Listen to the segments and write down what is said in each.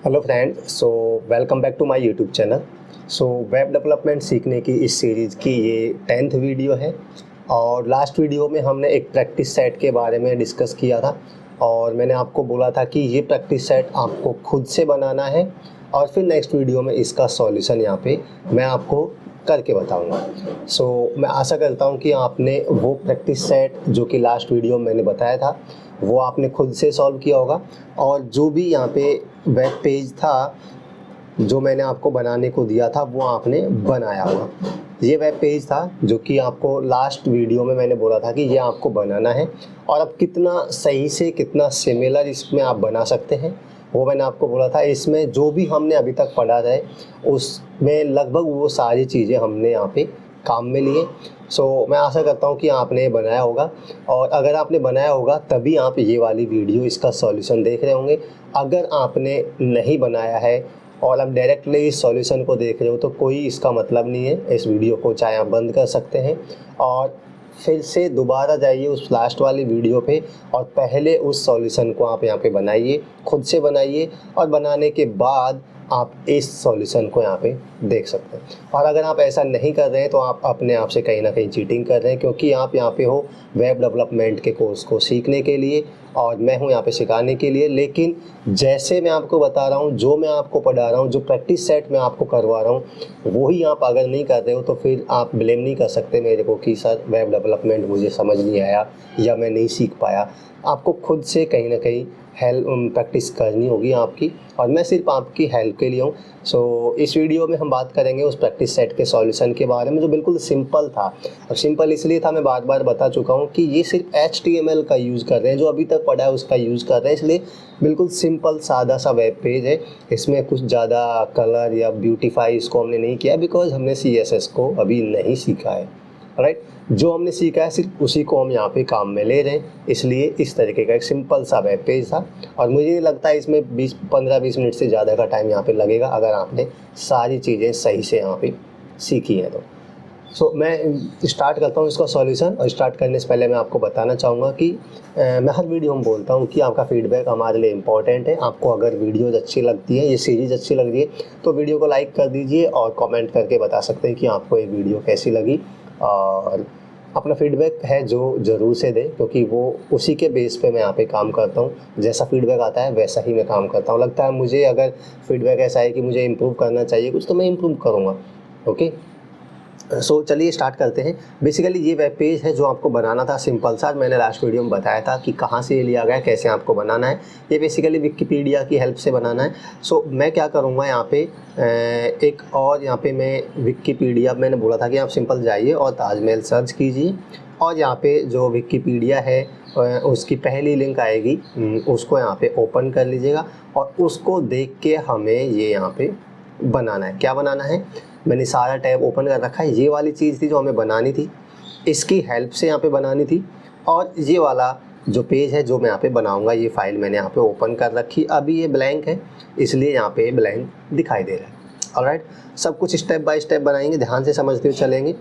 Hello friend, so welcome back to my YouTube channel. So web development सीखने की इस series की ये 10th वीडियो है। और लास्ट वीडियो में हमने एक प्रैक्टिस सेट के बारे में डिस्कस किया था और मैंने आपको बोला था कि ये प्रैक्टिस सेट आपको खुद से बनाना है और फिर नेक्स्ट वीडियो में इसका सॉल्यूशन यहाँ पे मैं आपको करके बताऊंगा। सो मैं आशा करता हूँ कि आपने वो प्रैक्टिस सेट जो कि लास्ट वीडियो में मैंने बताया था वो आपने खुद से सॉल्व किया होगा। और जो भी यहाँ पे वेब पेज था जो मैंने आपको बनाने को दिया था वो आपने बनाया होगा। ये वेब पेज था जो कि आपको लास्ट वीडियो में मैंने बोला था कि ये आपको बनाना है और अब कितना सही से कितना सिमिलर इसमें आप बना सकते हैं वो मैंने आपको बोला था। इसमें जो भी हमने अभी तक पढ़ा है उसमें लगभग वो सारी चीज़ें हमने यहाँ पे काम में लिए। सो मैं आशा करता हूँ कि आपने बनाया होगा और अगर आपने बनाया होगा तभी आप ये वाली वीडियो इसका सॉल्यूशन देख रहे होंगे। अगर आपने नहीं बनाया है और आप डायरेक्टली इस सॉल्यूशन को देख रहे हो तो कोई इसका मतलब नहीं है। इस वीडियो को चाहे आप बंद कर सकते हैं और फिर से दोबारा जाइए उस लास्ट वाली वीडियो पे और पहले उस सॉल्यूशन को आप यहाँ पे बनाइए, खुद से बनाइए और बनाने के बाद आप इस सॉल्यूशन को यहाँ पे देख सकते हैं। और अगर आप ऐसा नहीं कर रहे हैं तो आप अपने आप से कहीं ना कहीं चीटिंग कर रहे हैं, क्योंकि आप यहाँ पे हो वेब डेवलपमेंट के कोर्स को सीखने के लिए और मैं हूँ यहाँ पे सिखाने के लिए। लेकिन जैसे मैं आपको बता रहा हूँ, जो मैं आपको पढ़ा रहा हूँ, जो प्रैक्टिस सेट मैं आपको करवा रहा हूँ वही आप अगर नहीं कर रहे हो तो फिर आप ब्लेम नहीं कर सकते मेरे को कि सर वेब डेवलपमेंट मुझे समझ नहीं आया या मैं नहीं सीख पाया। आपको खुद से कहीं ना कहीं हेल्प प्रैक्टिस करनी होगी आपकी और मैं सिर्फ आपकी हेल्प के लिए हूँ। सो इस वीडियो में हम बात करेंगे उस प्रैक्टिस सेट के सॉल्यूशन के बारे में जो बिल्कुल सिंपल था। अब सिंपल इसलिए था, मैं बार बार बता चुका हूँ कि ये सिर्फ HTML का यूज़ कर रहे हैं, जो अभी तक पढ़ा है उसका यूज़ कर रहे हैं, इसलिए बिल्कुल सिंपल सादा सा वेब पेज है। इसमें कुछ ज़्यादा कलर या ब्यूटीफाई इसको हमने नहीं किया बिकॉज हमने CSS को अभी नहीं सीखा है। राइट, जो हमने सीखा है सिर्फ उसी को हम यहाँ पे काम में ले रहे हैं, इसलिए इस तरीके का एक सिंपल सा वेब पेज था। और मुझे नहीं लगता है इसमें 15-20 मिनट से ज़्यादा का टाइम यहाँ पे लगेगा अगर आपने सारी चीज़ें सही से यहाँ पे सीखी हैं तो। सो मैं स्टार्ट करता हूँ इसका सॉल्यूशन। और स्टार्ट करने से पहले मैं आपको बताना चाहूँगा कि मैं हर वीडियो में बोलता हूँ कि आपका फीडबैक हमारे लिए इम्पॉर्टेंट है। आपको अगर वीडियोज़ अच्छी लगती है, ये सीरीज़ अच्छी लग रही है तो वीडियो को लाइक कर दीजिए और कमेंट करके बता सकते हैं कि आपको ये वीडियो कैसी लगी। और अपना फीडबैक है जो ज़रूर से दें, क्योंकि वो उसी के बेस पे मैं यहाँ पे काम करता हूँ। जैसा फीडबैक आता है वैसा ही मैं काम करता हूँ। लगता है मुझे अगर फीडबैक ऐसा है कि मुझे इम्प्रूव करना चाहिए कुछ तो मैं इम्प्रूव करूँगा। ओके, सो चलिए स्टार्ट करते हैं। बेसिकली ये वेब पेज है जो आपको बनाना था सिंपल सा। मैंने लास्ट वीडियो में बताया था कि कहाँ से ये लिया गया, कैसे आपको बनाना है। ये बेसिकली विकिपीडिया की हेल्प से बनाना है। सो मैं क्या करूँगा यहाँ पे एक और यहाँ पे मैं विकिपीडिया, मैंने बोला था कि आप सिंपल जाइए और ताजमहल सर्च कीजिए और यहाँ पे जो विकिपीडिया है उसकी पहली लिंक आएगी, उसको यहाँ पे ओपन कर लीजिएगा और उसको देख के हमें ये यहाँ पे बनाना है। क्या बनाना है, मैंने सारा टैब ओपन कर रखा है। ये वाली चीज़ थी जो हमें बनानी थी, इसकी हेल्प से यहाँ पे बनानी थी। और ये वाला जो पेज है जो मैं यहाँ पे बनाऊंगा, ये फाइल मैंने यहाँ पे ओपन कर रखी। अभी ये ब्लैंक है इसलिए यहाँ पे ब्लैंक दिखाई दे रहा है। ऑलराइट, सब कुछ स्टेप बाय स्टेप बनाएंगे, ध्यान से समझते हुए चलेंगे।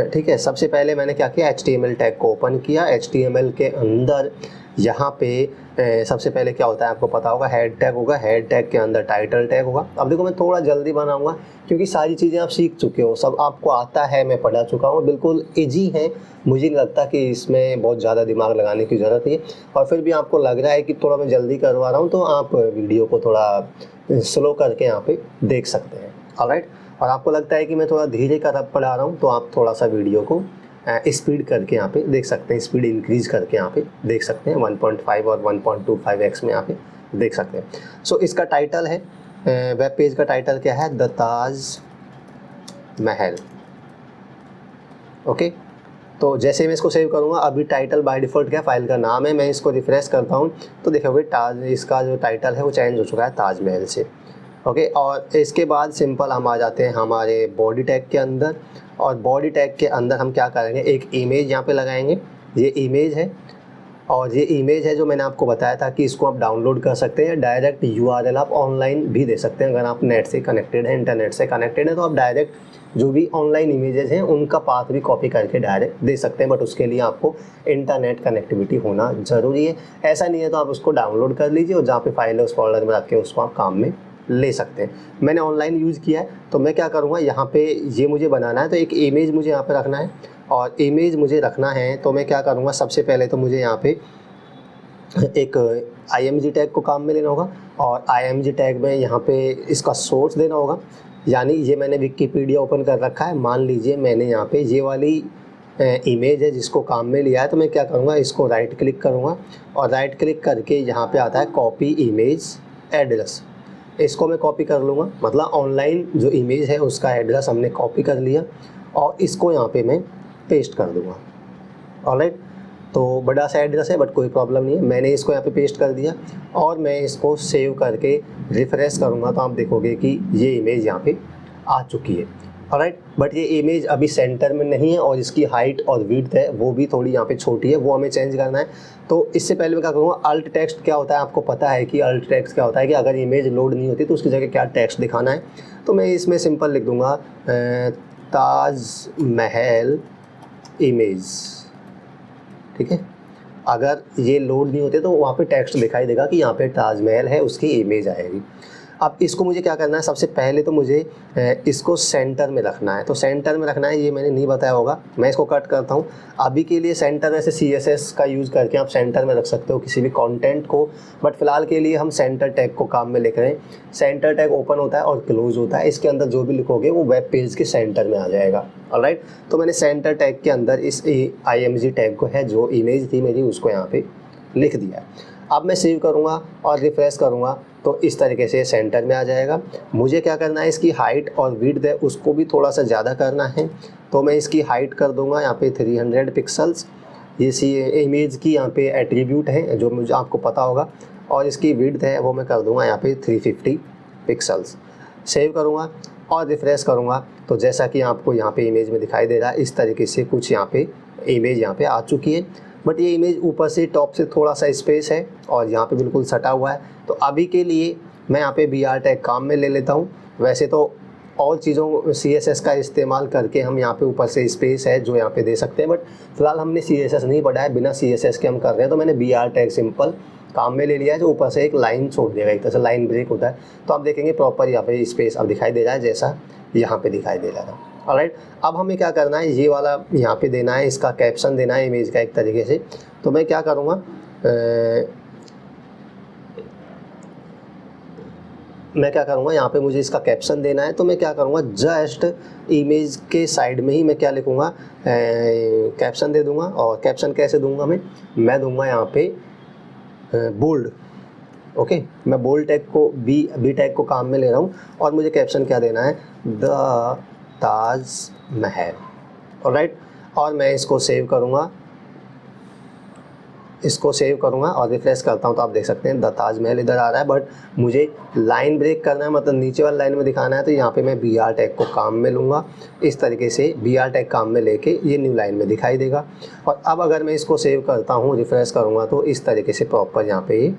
ठीक है, सबसे पहले मैंने क्या किया, HTML टैग को ओपन किया। HTML के अंदर यहाँ पे सबसे पहले क्या होता है आपको पता होगा, हेड टैग होगा। हेड टैग के अंदर टाइटल टैग होगा। अब देखो मैं थोड़ा जल्दी बनाऊंगा क्योंकि सारी चीज़ें आप सीख चुके हो, सब आपको आता है, मैं पढ़ा चुका हूँ, बिल्कुल इजी है। मुझे नहीं लगता कि इसमें बहुत ज़्यादा दिमाग लगाने की ज़रूरत है। और फिर भी आपको लग रहा है कि थोड़ा मैं जल्दी करवा रहा हूँ तो आप वीडियो को थोड़ा स्लो करके यहाँ पे देख सकते हैं। ऑलराइट, और आपको लगता है कि मैं थोड़ा धीरे कर पढ़ा रहा हूँ तो आप थोड़ा सा वीडियो को स्पीड करके यहाँ पे देख सकते हैं, स्पीड इंक्रीज़ करके यहाँ पे देख सकते हैं। 1.5 और 1.25x में यहाँ पे देख सकते हैं। सो इसका टाइटल है, वेब पेज का टाइटल क्या है, द ताज महल। ओके, तो जैसे मैं इसको सेव करूँगा, अभी टाइटल बाय डिफ़ॉल्ट क्या फाइल का नाम है, मैं इसको रिफ्रेश करता हूँ तो देखोगे ताज, इसका जो टाइटल है वो चेंज हो चुका है ताजमहल से। ओके, और इसके बाद सिंपल हम आ जाते हैं हमारे बॉडी टैग के अंदर। और बॉडी टैग के अंदर हम क्या करेंगे, एक इमेज यहाँ पे लगाएंगे। ये इमेज है और ये इमेज है जो मैंने आपको बताया था कि इसको आप डाउनलोड कर सकते हैं। डायरेक्ट URL आप ऑनलाइन भी दे सकते हैं। अगर आप नेट से कनेक्टेड हैं, इंटरनेट से कनेक्टेड है तो आप डायरेक्ट जो भी ऑनलाइन इमेजेस हैं उनका पाथ भी कॉपी करके डायरेक्ट दे सकते हैं, बट उसके लिए आपको इंटरनेट कनेक्टिविटी होना ज़रूरी है। ऐसा नहीं है तो आप उसको डाउनलोड कर लीजिए और जहाँ पे फाइल है उस फोल्डर में रख के उसको आप काम में ले सकते हैं। मैंने ऑनलाइन यूज़ किया है, तो मैं क्या करूँगा, यहाँ पे ये मुझे बनाना है, तो एक इमेज मुझे यहाँ पे रखना है, और इमेज मुझे रखना है तो मैं क्या करूँगा, सबसे पहले तो मुझे यहाँ पे एक img टैग को काम में लेना होगा, और img टैग में यहाँ पे इसका सोर्स देना होगा। यानी ये मैंने विकिपीडिया ओपन कर रखा है, मान लीजिए मैंने यहाँ पे ये वाली इमेज है जिसको काम में लिया है, तो मैं क्या करूँगा, इसको राइट क्लिक करूँगा, और राइट क्लिक करके यहाँ पे आता है कॉपी इमेज एड्रेस, इसको मैं कॉपी कर लूँगा। मतलब ऑनलाइन जो इमेज है उसका एड्रेस हमने कॉपी कर लिया, और इसको यहाँ पे मैं पेस्ट कर दूँगा। ऑलराइट, तो बड़ा सा एड्रेस है बट कोई प्रॉब्लम नहीं है, मैंने इसको यहाँ पे पेस्ट कर दिया, और मैं इसको सेव करके रिफ्रेश करूँगा तो आप देखोगे कि ये इमेज यहाँ पे आ चुकी है। ऑलराइट, बट ये इमेज अभी सेंटर में नहीं है, और इसकी हाइट और विड्थ है वो भी थोड़ी यहाँ पे छोटी है, वो हमें चेंज करना है। तो इससे पहले मैं क्या करूँगा, अल्ट टेक्स्ट क्या होता है, आपको पता है कि अल्ट टेक्स्ट क्या होता है, कि अगर इमेज लोड नहीं होती तो उसकी जगह क्या टेक्स्ट दिखाना है। तो मैं इसमें सिंपल लिख दूँगा ताजमहल इमेज, ठीक है। अगर ये लोड नहीं होते तो वहाँ पे टेक्स्ट दिखाई देगा कि यहाँ पे ताजमहल है, उसकी इमेज आएगी। अब इसको मुझे क्या करना है, सबसे पहले तो मुझे इसको सेंटर में रखना है। तो सेंटर में रखना है, ये मैंने नहीं बताया होगा, मैं इसको कट करता हूँ। अभी के लिए सेंटर वैसे CSS का यूज़ करके आप सेंटर में रख सकते हो किसी भी कंटेंट को, बट फिलहाल के लिए हम सेंटर टैग को काम में लेकर हैं। सेंटर टैग ओपन होता है और क्लोज होता है, इसके अंदर जो भी लिखोगे वो वेब पेज के सेंटर में आ जाएगा। ऑलराइट, तो मैंने सेंटर टैग के अंदर इस img टैग को है, जो इमेज थी मेरी उसको यहाँ पे लिख दिया। अब मैं सेव करूँगा और रिफ्रेश करूँगा तो इस तरीके से सेंटर में आ जाएगा। मुझे क्या करना है, इसकी हाइट और विड्थ है उसको भी थोड़ा सा ज़्यादा करना है, तो मैं इसकी हाइट कर दूँगा यहाँ पे 300 पिक्सल्स। ये इमेज की यहाँ पे एट्रीब्यूट है जो मुझे आपको पता होगा, और इसकी विड्थ है वो मैं कर दूँगा यहाँ पे 350 पिक्सल्स। सेव करूँगा और रिफ्रेश करूँगा तो जैसा कि आपको यहाँ पे इमेज में दिखाई दे रहा है, इस तरीके से कुछ यहाँ पे इमेज यहाँ पे आ चुकी है। बट ये इमेज ऊपर से टॉप से थोड़ा सा स्पेस है और यहाँ पे बिल्कुल सटा हुआ है। तो अभी के लिए मैं यहाँ पे BR टैग काम में ले लेता हूँ। वैसे तो और चीज़ों CSS का इस्तेमाल करके हम यहाँ पे ऊपर से स्पेस है जो यहाँ पे दे सकते हैं, बट फिलहाल हमने CSS नहीं पढ़ा है, बिना CSS के हम कर रहे हैं, तो मैंने BR टैग सिंपल काम में ले लिया है, जो ऊपर से एक लाइन छोड़ देगा, एक तरह से लाइन ब्रेक होता है। तो आप देखेंगे प्रॉपर यहाँ पे स्पेस अब दिखाई दे रहा है जैसा यहाँ पे दिखाई दे रहा था। ऑलराइट, अब हमें क्या करना है, ये वाला यहाँ पे देना है, इसका कैप्शन देना है इमेज का एक तरीके से। तो मैं क्या करूँगा, यहाँ पे मुझे इसका कैप्शन देना है, तो मैं क्या करूँगा, जस्ट इमेज के साइड में ही मैं क्या लिखूँगा, कैप्शन दे दूँगा। और कैप्शन कैसे दूँगा, मैं दूँगा यहाँ पे बोल्ड। ओके, मैं बोल्ड टैग को बी टैग को काम में ले रहा हूँ, और मुझे कैप्शन क्या देना है, द ताजमहल। ऑलराइट, और मैं इसको सेव करूँगा, और रिफ्रेश करता हूँ तो आप देख सकते हैं द ताजमहल इधर आ रहा है। बट मुझे लाइन ब्रेक करना है, मतलब नीचे वाली लाइन में दिखाना है, तो यहाँ पे मैं BR टैग को काम में लूँगा। इस तरीके से BR टैग काम में लेके ये न्यू लाइन में दिखाई देगा। और अब अगर मैं इसको सेव करता हूँ, रिफ्रेश करूँगा, तो इस तरीके से प्रॉपर यहाँ पे ये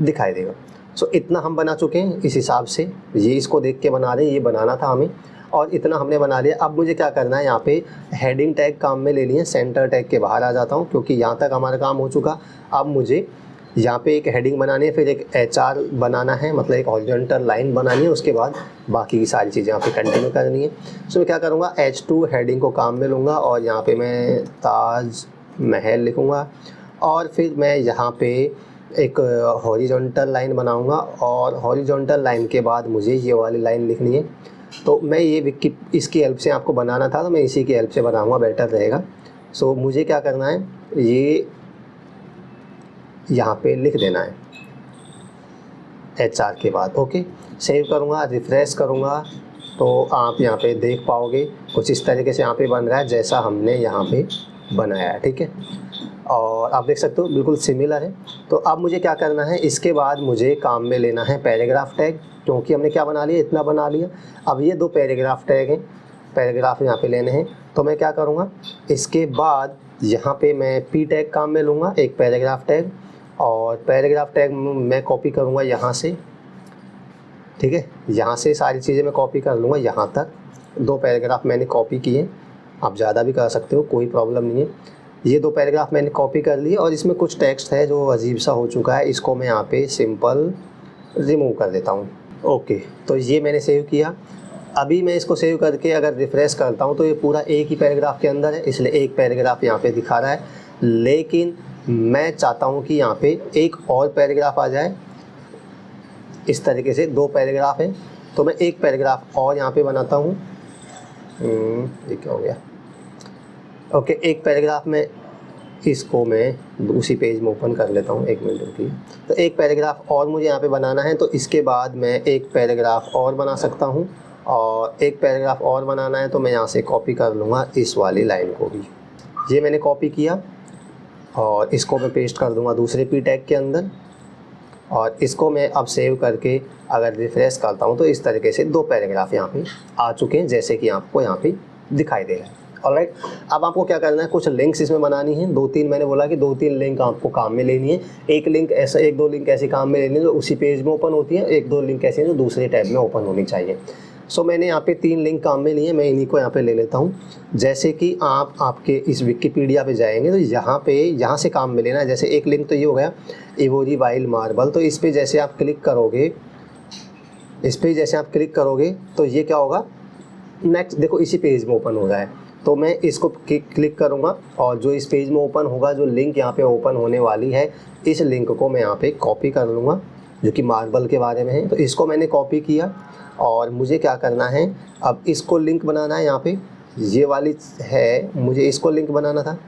दिखाई देगा। सो इतना हम बना चुके हैं। इस हिसाब से ये इसको देख के बना रहे हैं, ये बनाना था हमें, और इतना हमने बना लिया। अब मुझे क्या करना है, यहाँ पे हेडिंग टैग काम में ले लिए, सेंटर टैग के बाहर आ जाता हूँ क्योंकि यहाँ तक हमारा काम हो चुका। अब मुझे यहाँ पे एक हेडिंग बनानी है, फिर एक HR बनाना है, मतलब एक हॉरिजॉन्टल लाइन बनानी है, उसके बाद बाकी की सारी चीज़ें यहाँ पे कंटिन्यू करनी है। सो मैं क्या करूँगा, H2 हेडिंग को काम में लूँगा, और यहाँ पे मैं ताजमहल लिखूँगा, और फिर मैं यहाँ पे एक हॉरिजॉन्टल लाइन बनाऊँगा, और हॉरिजॉन्टल लाइन के बाद मुझे ये वाली लाइन लिखनी है। तो मैं ये इसकी हेल्प से आपको बनाना था, तो मैं इसी की हेल्प से बनाऊँगा, बेटर रहेगा। सो मुझे क्या करना है, ये यहाँ पे लिख देना है HR के बाद। ओके, सेव करूँगा, रिफ्रेश करूँगा, तो आप यहाँ पे देख पाओगे कुछ इस तरीके से यहाँ पे बन रहा है जैसा हमने यहाँ पे बनाया है। ठीक है, और आप देख सकते हो बिल्कुल सिमिलर है। तो अब मुझे क्या करना है, इसके बाद मुझे काम में लेना है पैराग्राफ टैग, क्योंकि हमने क्या बना लिया, इतना बना लिया। अब ये 2 पैराग्राफ टैग हैं, पैराग्राफ यहाँ पे लेने हैं। तो मैं क्या करूँगा, इसके बाद यहाँ पे मैं P टैग काम में लूँगा, एक पैराग्राफ टैग, और पैराग्राफ टैग मैं कॉपी करूँगा यहाँ से। ठीक है, यहाँ से सारी चीज़ें मैं कॉपी कर लूँगा, यहाँ तक 2 पैराग्राफ मैंने कॉपी किए। आप ज़्यादा भी कर सकते हो, कोई प्रॉब्लम नहीं है। ये 2 पैराग्राफ मैंने कॉपी कर लिए, और इसमें कुछ टेक्स्ट है जो अजीब सा हो चुका है, इसको मैं यहाँ पे सिंपल रिमूव कर देता हूँ। ओके, तो ये मैंने सेव किया। अभी मैं इसको सेव करके अगर रिफ़्रेश करता हूँ तो ये पूरा एक ही पैराग्राफ के अंदर है, इसलिए एक पैराग्राफ यहाँ पे दिखा रहा है। लेकिन मैं चाहता हूँ कि यहाँ पे एक और पैराग्राफ आ जाए। इस तरीके से 2 पैराग्राफ हैं, तो मैं एक पैराग्राफ और यहाँ पे बनाता हूँ। ये क्या हो गया? ओके, एक पैराग्राफ में इसको मैं उसी पेज में ओपन कर लेता हूँ, 1 मिनट रुकिए। तो एक पैराग्राफ और मुझे यहाँ पे बनाना है, तो इसके बाद मैं एक पैराग्राफ और बना सकता हूँ, और एक पैराग्राफ और बनाना है तो मैं यहाँ से कॉपी कर लूँगा इस वाली लाइन को भी। ये मैंने कॉपी किया और इसको मैं पेस्ट कर दूँगा दूसरे पी टैग के अंदर, और इसको मैं अब सेव करके अगर रिफ़्रेश करता हूँ तो इस तरीके से 2 पैराग्राफ यहाँ पे आ चुके हैं, जैसे कि आपको यहाँ पे दिखाई दे रहा है। ऑलराइट, अब आपको क्या करना है, कुछ लिंक्स इसमें बनानी है। 2-3 मैंने बोला कि 2-3 लिंक आपको काम में लेनी है। एक लिंक ऐसा, 1-2 लिंक ऐसे काम में लेनी है जो उसी पेज में ओपन होती है, 1-2 लिंक ऐसे हैं जो दूसरे टैब में ओपन होनी चाहिए। सो मैंने यहाँ पे 3 लिंक काम में लिए, मैं इन्हीं को यहाँ पे ले लेता हूँ। जैसे कि आप आपके इस विकिपीडिया पे जाएंगे तो यहाँ से काम में लेना है। जैसे एक लिंक तो ये हो गया इवोरी वाइल्ड मार्बल, तो इस पर जैसे आप क्लिक करोगे तो ये क्या होगा, नेक्स्ट देखो इसी पेज में ओपन हो रहा है। तो मैं इसको क्लिक करूँगा और जो इस पेज में ओपन होगा, जो लिंक यहाँ पे ओपन होने वाली है, इस लिंक को मैं यहाँ पे कॉपी कर लूँगा, जो कि मार्बल के बारे में है। तो इसको मैंने कॉपी किया और मुझे क्या करना है, अब इसको लिंक बनाना है। यहाँ पे ये वाली है, मुझे इसको लिंक बनाना था।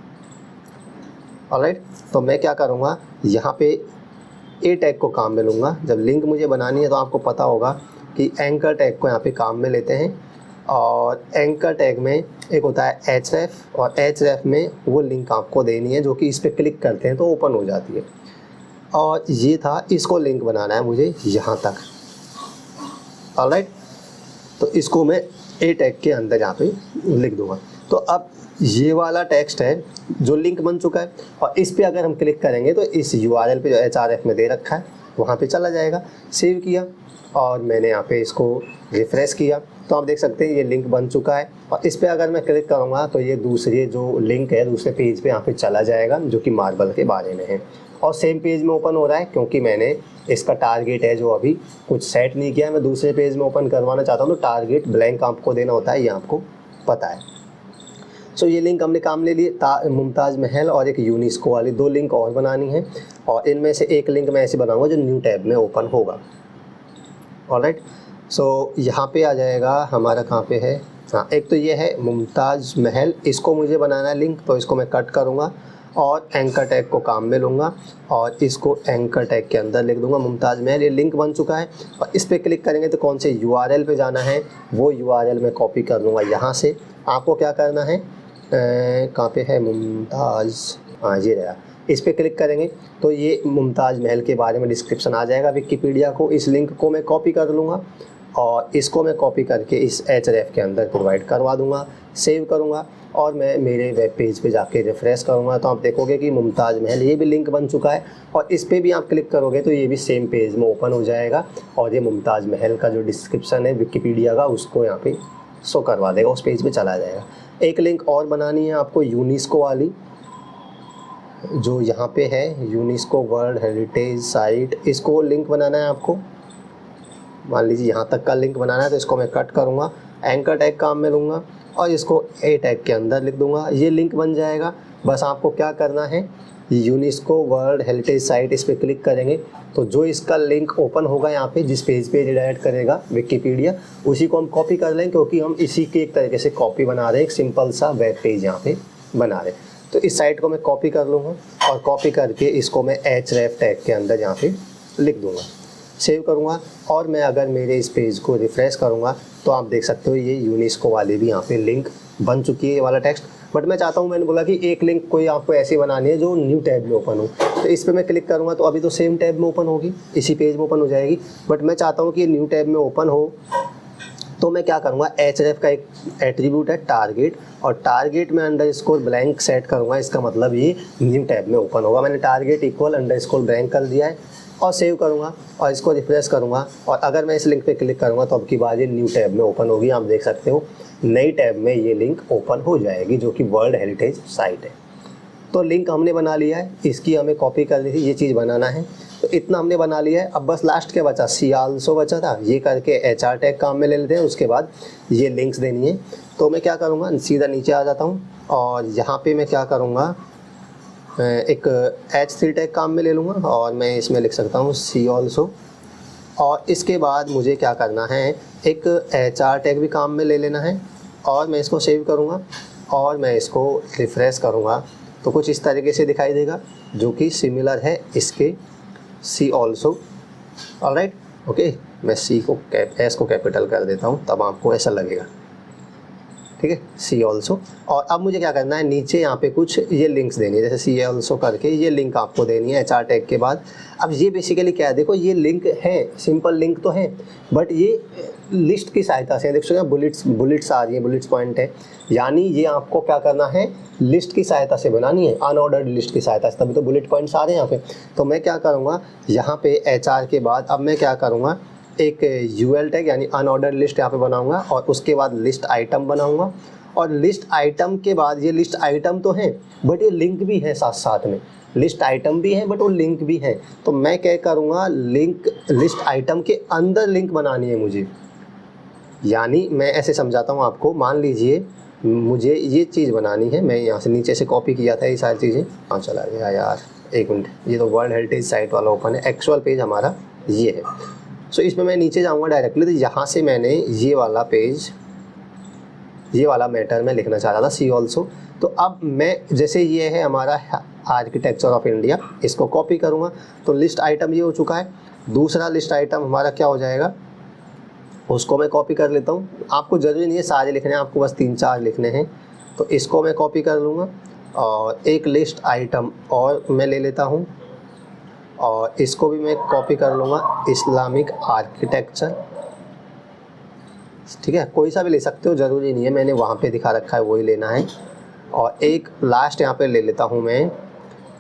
ऑलराइट, तो मैं क्या करूँगा, यहाँ पे ए टैग को काम में लूँगा। जब लिंक मुझे बनानी है तो आपको पता होगा कि एंकर टैग को यहाँ पे काम में लेते हैं, और एंकर टैग में एक होता है href, और href में वो लिंक आपको देनी है जो कि इस पर क्लिक करते हैं तो ओपन हो जाती है। और ये था, इसको लिंक बनाना है मुझे यहाँ तक। ऑलराइट, तो इसको मैं ए टैग के अंदर यहाँ पे लिख दूँगा। तो अब ये वाला टेक्स्ट है जो लिंक बन चुका है, और इस पे अगर हम क्लिक करेंगे तो इस URL पे जो href में दे रखा है वहाँ पे चला जाएगा। सेव किया और मैंने यहाँ पे इसको रिफ़्रेश किया तो आप देख सकते हैं ये लिंक बन चुका है। और इस पे अगर मैं क्लिक करूँगा तो ये दूसरे जो लिंक है दूसरे पेज पे यहाँ पे चला जाएगा, जो कि मार्बल के बारे में है। और सेम पेज में ओपन हो रहा है क्योंकि मैंने इसका टारगेट है जो अभी कुछ सेट नहीं किया है, मैं दूसरे पेज में ओपन करवाना चाहता हूँ, तो टारगेट ब्लैंक आपको देना होता है, ये आपको पता है। सो ये लिंक हमने काम ले लिए। मुमताज़ महल और एक यूनेस्को वाली 2 लिंक और बनानी है, और इनमें से एक लिंक मैं ऐसे बनाऊँगा जो न्यू टैब में ओपन होगा। ऑलराइट, सो यहाँ पे आ जाएगा हमारा, कहाँ पे है, हाँ, एक तो ये है मुमताज़ महल, इसको मुझे बनाना है लिंक, तो इसको मैं कट करूँगा और एंकर टैग को काम में लूँगा और इसको एंकर टैग के अंदर लिख दूँगा मुमताज़ महल। ये लिंक बन चुका है, और इस पर क्लिक करेंगे तो कौन से URL पे जाना है वो URL मैं कॉपी कर लूँगा यहाँ से। आपको क्या करना है, कहाँ पे है मुमताज़, हाँ ये रहा, इस पर क्लिक करेंगे तो ये मुमताज़ महल के बारे में डिस्क्रिप्शन आ जाएगा विकिपीडिया को। इस लिंक को मैं कॉपी कर लूँगा और इसको मैं कॉपी करके इस href के अंदर प्रोवाइड करवा दूँगा, सेव करूँगा, और मैं मेरे वेब पेज पे जाके रिफ़्रेश करूँगा तो आप देखोगे कि मुमताज़ महल ये भी लिंक बन चुका है। और इस पर भी आप क्लिक करोगे तो ये भी सेम पेज में ओपन हो जाएगा, और ये मुमताज़ महल का जो डिस्क्रिप्शन है विकिपीडिया का उसको यहाँ पे शो करवा देगा, उस पेज पे चला जाएगा। एक लिंक और बनानी है आपको यूनेस्को वाली, जो यहाँ पे है यूनेस्को वर्ल्ड हेरिटेज साइट, इसको लिंक बनाना है आपको। मान लीजिए यहाँ तक का लिंक बनाना है, तो इसको मैं कट करूँगा, एंकर टैग काम में लूँगा और इसको ए टैग के अंदर लिख दूँगा, ये लिंक बन जाएगा। बस आपको क्या करना है, यूनेस्को वर्ल्ड हेरिटेज साइट, इस पर क्लिक करेंगे तो जो इसका लिंक ओपन होगा यहाँ पे, जिस पेज पे रिडायरेक्ट करेगा विकिपीडिया, उसी को हम कॉपी कर लें, क्योंकि हम इसी के एक तरीके से कॉपी बना रहे हैं, एक सिंपल सा वेब पेज यहाँ पे बना रहे हैं। तो इस साइट को मैं कॉपी कर लूँगा और कॉपी करके इसको मैं href टैग के अंदर यहाँ पे लिख दूँगा, सेव करूँगा, और मैं अगर मेरे इस पेज को रिफ़्रेश करूँगा तो आप देख सकते हो ये यूनेस्को वाली भी यहाँ पे लिंक बन चुकी है, ये वाला टेक्स्ट। बट मैं चाहता हूँ, मैंने बोला कि एक लिंक कोई आपको ऐसी बनानी है जो न्यू टैब में ओपन हो, तो इस पर मैं क्लिक करूँगा तो अभी तो सेम टैब में ओपन होगी, इसी पेज में ओपन हो जाएगी। बट मैं चाहता हूँ कि ये न्यू टैब में ओपन हो, तो मैं क्या करूँगा, href का एक एट्रीब्यूट है टारगेट, और टारगेट में अंडरस्कोर ब्लैंक सेट करूँगा, इसका मतलब ये न्यू टैब में ओपन होगा। मैंने टारगेट इक्वल अंडरस्कोर ब्लैंक कर दिया है और सेव करूँगा और इसको रिफ्रेश करूँगा, और अगर मैं इस लिंक पे क्लिक करूँगा तो अब की बार ये न्यू टैब में ओपन होगी। आप देख सकते हो नई टैब में ये लिंक ओपन हो जाएगी, जो कि वर्ल्ड हेरिटेज साइट है। तो लिंक हमने बना लिया है, इसकी हमें कॉपी करनी थी, ये चीज़ बनाना है। तो इतना हमने बना लिया है। अब बस लास्ट क्या बचा, सी ऑल्सो बचा था, ये करके HR टैग काम में ले लेते हैं। उसके बाद ये लिंक्स देनी है, तो मैं क्या करूँगा, सीधा नीचे आ जाता हूँ और यहाँ पे मैं क्या करूँगा, एक H3 टैग काम में ले लूँगा और मैं इसमें लिख सकता हूँ सी ऑल्सो। और इसके बाद मुझे क्या करना है, एक HR टैग भी काम में ले लेना है और मैं इसको सेव करूँगा और मैं इसको रिफ़्रेश करूँगा तो कुछ इस तरीके से दिखाई देगा, जो कि सिमिलर है इसके सी ऑल्सो। ऑलराइट, ओके, मैं S को कैपिटल कर देता हूँ, तब आपको ऐसा लगेगा, ठीक है, सी ऑल्सो। और अब मुझे क्या करना है, नीचे यहाँ पे कुछ ये लिंक्स देनी है, जैसे सी ऑल्सो करके ये लिंक आपको देनी है HR टैग के बाद। अब ये बेसिकली क्या है, देखो ये लिंक है, सिंपल लिंक तो है, बट ये लिस्ट की सहायता से, देखो बुलेट्स आ रही है, बुलेट्स पॉइंट है, यानी ये आपको क्या करना है, लिस्ट की सहायता से बनानी है, अनऑर्डर्ड लिस्ट की सहायता से, तभी तो बुलेट पॉइंट्स आ रहे हैं यहाँ पे। तो मैं क्या करूँगा, यहाँ पे HR के बाद अब मैं क्या करूँगा, एक UL टैग यानी अनऑर्डर्ड लिस्ट यहाँ पे बनाऊंगा और उसके बाद लिस्ट आइटम बनाऊंगा। और लिस्ट आइटम के बाद, ये लिस्ट आइटम तो है बट ये लिंक भी है साथ साथ में, लिस्ट आइटम भी है बट वो लिंक भी है। तो मैं क्या करूँगा, लिंक लिस्ट आइटम के अंदर लिंक बनानी है मुझे, यानी मैं ऐसे समझाता हूँ आपको। मान लीजिए मुझे ये चीज़ बनानी है, मैं यहाँ से नीचे से कॉपी किया था ये सारी चीज़ें, हाँ चला गया यार, एक मिनट, ये तो वर्ल्ड हेरिटेज साइट वाला ओपन है, एक्चुअल पेज हमारा ये है। सो इसमें मैं नीचे जाऊंगा डायरेक्टली, तो यहाँ से मैंने ये वाला पेज, ये वाला मैटर मैं लिखना चाह रहा था, सी ऑल्सो। तो अब मैं, जैसे ये है हमारा आर्किटेक्चर ऑफ इंडिया, इसको कॉपी करूँगा तो लिस्ट आइटम ये हो चुका है। दूसरा लिस्ट आइटम हमारा क्या हो जाएगा, उसको मैं कॉपी कर लेता हूँ। आपको ज़रूरी नहीं है सारे लिखने हैं, आपको बस 3-4 लिखने हैं, तो इसको मैं कॉपी कर लूँगा और एक लिस्ट आइटम और मैं ले लेता हूँ और इसको भी मैं कॉपी कर लूँगा, इस्लामिक आर्किटेक्चर, ठीक है, कोई सा भी ले सकते हो, ज़रूरी नहीं है, मैंने वहाँ पे दिखा रखा है वही लेना है। और एक लास्ट यहाँ पे ले लेता हूँ मैं,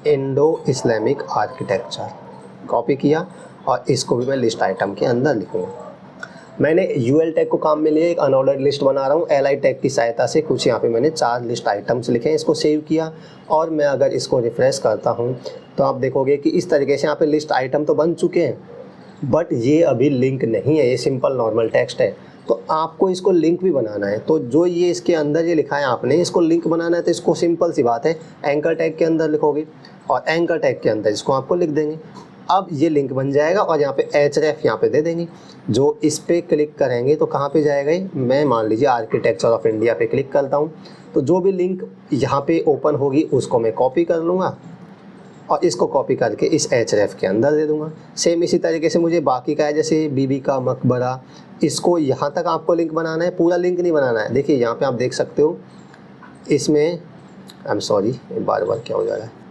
इंडो इस्लामिक आर्किटेक्चर, कॉपी किया और इसको भी मैं लिस्ट आइटम के अंदर लिखूँगा। मैंने UL टैग को काम में लिए एक अनऑर्डर्ड लिस्ट बना रहा हूँ, LI टैग की सहायता से कुछ यहाँ पे मैंने 4 लिस्ट आइटम्स लिखे हैं, इसको सेव किया और मैं अगर इसको रिफ्रेश करता हूँ तो आप देखोगे कि इस तरीके से यहाँ पे लिस्ट आइटम तो बन चुके हैं, बट ये अभी लिंक नहीं है, ये सिंपल नॉर्मल टेक्स्ट है। तो आपको इसको लिंक भी बनाना है, तो जो ये इसके अंदर ये लिखा है आपने, इसको लिंक बनाना है, तो इसको सिंपल सी बात है, एंकर टैग के अंदर लिखोगे और एंकर टैग के अंदर इसको आपको लिख देंगे। अब ये लिंक बन जाएगा और यहाँ पे href यहाँ पे दे देंगे। जो इस पे क्लिक करेंगे तो कहाँ पे जाएगा ये, मैं मान लीजिए आर्किटेक्चर ऑफ इंडिया पे क्लिक करता हूँ, तो जो भी लिंक यहाँ पे ओपन होगी उसको मैं कॉपी कर लूँगा और इसको कॉपी करके इस href के अंदर दे दूँगा। सेम इसी तरीके से मुझे बाकी का है, जैसे बीबी का मकबरा, इसको यहाँ तक आपको लिंक बनाना है, पूरा लिंक नहीं बनाना है। देखिए यहाँ पे आप देख सकते हो, इसमें आई एम सॉरी बार बार क्या हो जा रहा है,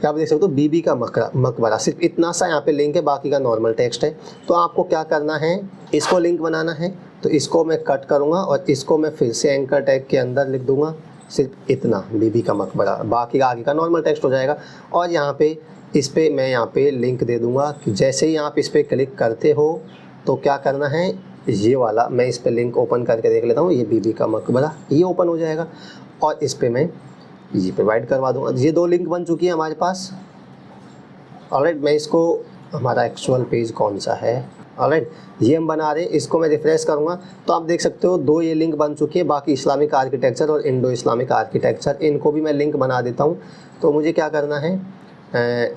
आप देख सकते हो बीबी का मकबरा, सिर्फ इतना सा यहाँ पे लिंक है, बाकी का नॉर्मल टेक्स्ट है। तो आपको क्या करना है, इसको लिंक बनाना है, तो इसको मैं कट करूँगा और इसको मैं फिर से एंकर टैग के अंदर लिख दूँगा, सिर्फ इतना बीबी का मकबरा, बाकी का आगे का नॉर्मल टेक्स्ट हो जाएगा। और यहाँ पे इस पर मैं यहाँ पे लिंक दे दूँगा कि जैसे ही आप इस पर क्लिक करते हो तो क्या करना है, ये वाला मैं इस पर लिंक ओपन करके देख लेता हूँ, ये बीबी का मकबरा ये ओपन हो जाएगा और इस पर मैं ये प्रोवाइड करवा दूँगा। ये 2 लिंक बन चुकी है हमारे पास। ऑलराइट, मैं इसको, हमारा एक्चुअल पेज कौन सा है, ऑलराइट ये हम बना रहे हैं, इसको मैं रिफ्रेश करूँगा तो आप देख सकते हो 2 ये लिंक बन चुकी है। बाकी इस्लामिक आर्किटेक्चर और इंडो इस्लामिक आर्किटेक्चर, इनको भी मैं लिंक बना देता हूँ। तो मुझे क्या करना है,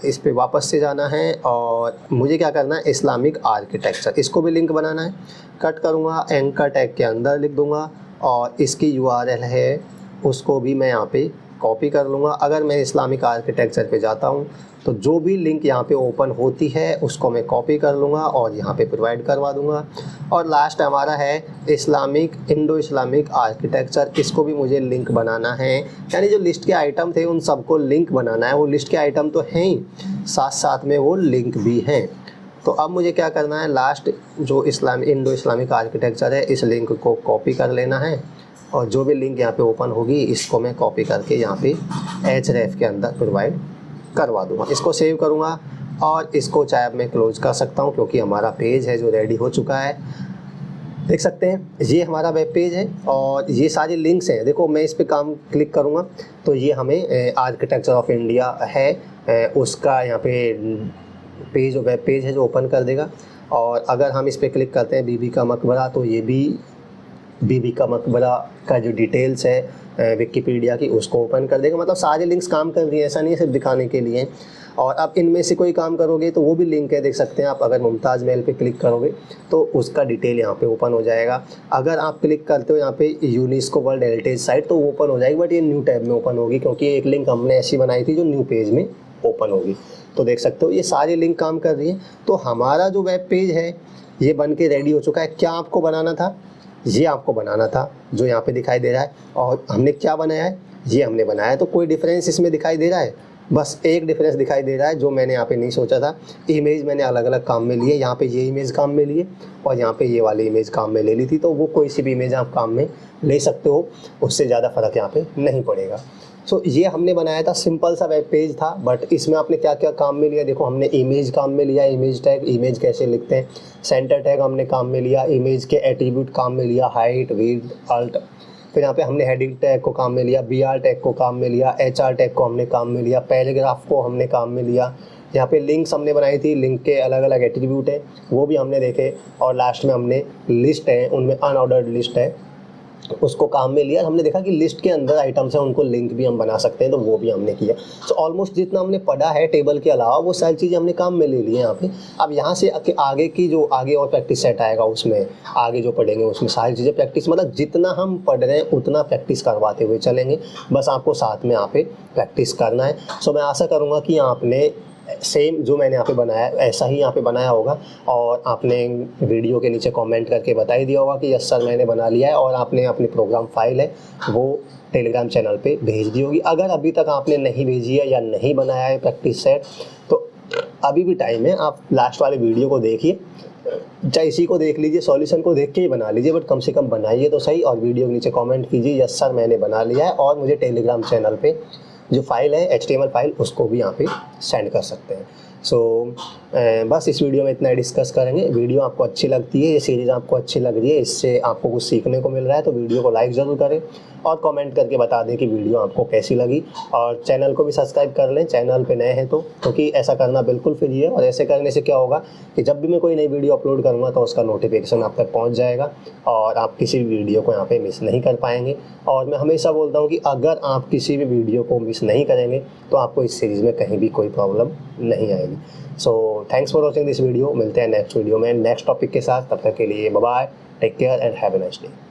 इस पे वापस से जाना है और मुझे क्या करना है, इस्लामिक आर्किटेक्चर, इसको भी लिंक बनाना है। कट करूँगा, एंकर टैग के अंदर लिख दूँगा और इसकी URL है उसको भी मैं यहाँ पे कॉपी कर लूँगा। अगर मैं इस्लामिक आर्किटेक्चर पे जाता हूँ तो जो भी लिंक यहाँ पे ओपन होती है उसको मैं कॉपी कर लूँगा और यहाँ पे प्रोवाइड करवा दूँगा। और लास्ट हमारा है इंडो इस्लामिक आर्किटेक्चर, इसको भी मुझे लिंक बनाना है, यानी जो लिस्ट के आइटम थे उन सबको लिंक बनाना है। वो लिस्ट के आइटम तो हैं ही, साथ साथ में वो लिंक भी हैं। तो अब मुझे क्या करना है, लास्ट जो इंडो इस्लामिक आर्किटेक्चर है इस लिंक को कॉपी कर लेना है और जो भी लिंक यहाँ पे ओपन होगी इसको मैं कॉपी करके यहाँ पे href के अंदर प्रोवाइड करवा दूँगा। इसको सेव करूँगा और इसको चाहे मैं क्लोज कर सकता हूँ क्योंकि हमारा पेज है जो रेडी हो चुका है। देख सकते हैं ये हमारा वेब पेज है और ये सारे लिंक्स हैं। देखो मैं इस पे काम क्लिक करूँगा तो ये हमें आर्किटेक्चर ऑफ इंडिया है उसका यहाँ पे पेज वेब पेज है जो ओपन कर देगा। और अगर हम इस पर क्लिक करते हैं बीबी का मकबरा, तो ये भी बीबी का मकबरा का जो डिटेल्स है विकिपीडिया की उसको ओपन कर देगा। मतलब सारे लिंक्स काम कर रही हैं, ऐसा नहीं है सिर्फ दिखाने के लिए। और आप इनमें से कोई काम करोगे तो वो भी लिंक है, देख सकते हैं आप। अगर मुमताज़ महल पे क्लिक करोगे तो उसका डिटेल यहाँ पे ओपन हो जाएगा। अगर आप क्लिक करते हो यहाँ पे यूनेस्को वर्ल्ड हेरिटेज साइट तो वो ओपन हो जाएगी, बट ये न्यू टैब में ओपन होगी, क्योंकि एक लिंक हमने ऐसी बनाई थी जो न्यू पेज में ओपन होगी। तो देख सकते हो ये सारे लिंक काम कर रही हैं। तो हमारा जो वेब पेज है ये बन के रेडी हो चुका है। क्या आपको बनाना था? ये आपको बनाना था जो यहाँ पे दिखाई दे रहा है। और हमने क्या बनाया है? ये हमने बनाया है। तो कोई डिफरेंस इसमें दिखाई दे रहा है? बस एक डिफरेंस दिखाई दे रहा है जो मैंने यहाँ पे नहीं सोचा था। इमेज मैंने अलग अलग काम में लिए, यहाँ पे ये इमेज काम में लिए और यहाँ पे ये वाली इमेज काम में ले ली थी। तो वो कोई सी भी इमेज आप काम में ले सकते हो, उससे ज़्यादा फ़र्क यहाँ पे नहीं पड़ेगा। सो ये हमने बनाया था, सिंपल सा वेब पेज था, बट इसमें आपने क्या क्या काम में लिया देखो। हमने इमेज काम में लिया, इमेज टैग, इमेज कैसे लिखते हैं, सेंटर टैग हमने काम में लिया, इमेज के एट्रीब्यूट काम में लिया, हाइट, विड्थ, अल्ट। फिर यहाँ पे हमने हेडिंग टैग को काम में लिया, BR टैग को काम में लिया, HR टैग को हमने काम में लिया, पैराग्राफ को हमने काम में लिया। यहाँ पे लिंक्स हमने बनाई थी, लिंक के अलग अलग एट्रीब्यूट हैं वो भी हमने देखे। और लास्ट में हमने लिस्ट है, उनमें अनऑर्डर्ड लिस्ट है उसको काम में लिया। हमने देखा कि लिस्ट के अंदर आइटम्स हैं उनको लिंक भी हम बना सकते हैं, तो वो भी हमने किया। सो ऑलमोस्ट जितना हमने पढ़ा है टेबल के अलावा वो सारी चीज़ें हमने काम में ले ली है यहाँ पे। अब यहाँ से आगे की जो आगे और प्रैक्टिस सेट आएगा उसमें आगे जो पढ़ेंगे उसमें सारी चीज़ें प्रैक्टिस, मतलब जितना हम पढ़ रहे हैं उतना प्रैक्टिस करवाते हुए चलेंगे। बस आपको साथ में यहाँ पे प्रैक्टिस करना है। सो मैं आशा करूँगा कि आपने सेम जो मैंने यहाँ पे बनाया ऐसा ही यहाँ पे बनाया होगा और आपने वीडियो के नीचे कमेंट करके बता ही दिया होगा कि यस सर मैंने बना लिया है, और आपने अपनी प्रोग्राम फाइल है वो टेलीग्राम चैनल पे भेज दी होगी। अगर अभी तक आपने नहीं भेजी है या नहीं बनाया है प्रैक्टिस सेट तो अभी भी टाइम है, आप लास्ट वाले वीडियो को देखिए, चाहे इसी को देख लीजिए, सॉल्यूशन को देख के ही बना लीजिए, बट कम से कम बनाइए तो सही। और वीडियो के नीचे कमेंट कीजिए यस सर मैंने बना लिया है, और मुझे टेलीग्राम चैनल पे जो फाइल है HTML फाइल उसको भी यहाँ पे सेंड कर सकते हैं। सो बस इस वीडियो में इतना डिस्कस करेंगे। वीडियो आपको अच्छी लगती है, ये सीरीज़ आपको अच्छी लग रही है, इससे आपको कुछ सीखने को मिल रहा है, तो वीडियो को लाइक ज़रूर करें और कमेंट करके बता दें कि वीडियो आपको कैसी लगी। और चैनल को भी सब्सक्राइब कर लें चैनल पे नए हैं तो, क्योंकि ऐसा करना बिल्कुल फ्री है। और ऐसे करने से क्या होगा कि जब भी मैं कोई नई वीडियो अपलोड करूँगा तो उसका नोटिफिकेशन आप तक पहुँच जाएगा और आप किसी भी वीडियो को यहाँ पर मिस नहीं कर पाएंगे। और मैं हमेशा बोलता हूँ कि अगर आप किसी भी वीडियो को मिस नहीं करेंगे तो आपको इस सीरीज़ में कहीं भी कोई प्रॉब्लम नहीं आएगी। So thanks for watching this video. मिलते हैं नेक्स्ट वीडियो में नेक्स्ट टॉपिक के साथ। तब तक के लिए bye bye, take care and have a nice day.